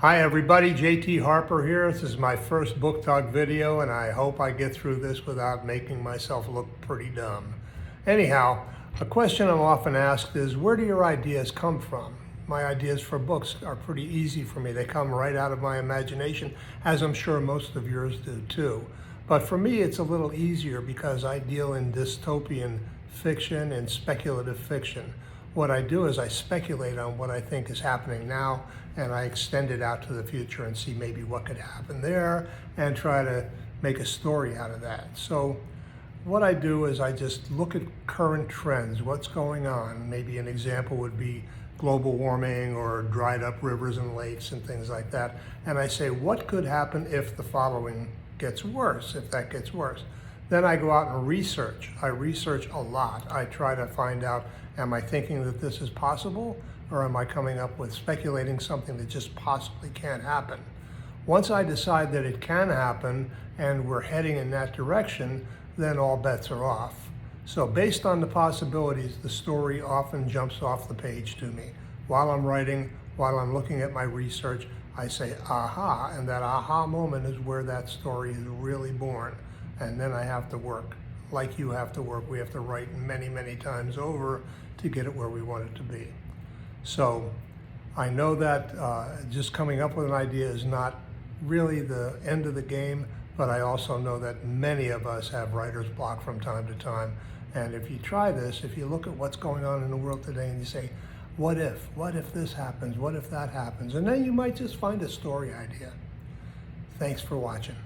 Hi everybody, JT Harper here. This is my first book talk video and I hope I get through this without making myself look pretty dumb. Anyhow, a question I'm often asked is, where do your ideas come from? My ideas for books are pretty easy for me. They come right out of my imagination, as I'm sure most of yours do too. But for me, it's a little easier because I deal in dystopian fiction and speculative fiction. What I do is I speculate on what I think is happening now, and I extend it out to the future and see maybe what could happen there and try to make a story out of that. So what I do is I just look at current trends, what's going on. Maybe an example would be global warming or dried up rivers and lakes and things like that. And I say, what could happen if the following gets worse, if that gets worse? Then I go out and research. I research a lot. I try to find out, am I thinking that this is possible, or am I coming up with speculating something that just possibly can't happen? Once I decide that it can happen and we're heading in that direction, then all bets are off. So based on the possibilities, the story often jumps off the page to me. While I'm writing, while I'm looking at my research, I say, aha, and that aha moment is where that story is really born. And then I have to work like you have to work. We have to write many, many times over to get it where we want it to be. So I know that just coming up with an idea is not really the end of the game, but I also know that many of us have writer's block from time to time. And if you try this, if you look at what's going on in the world today and you say, what if this happens? What if that happens? And then you might just find a story idea. Thanks for watching.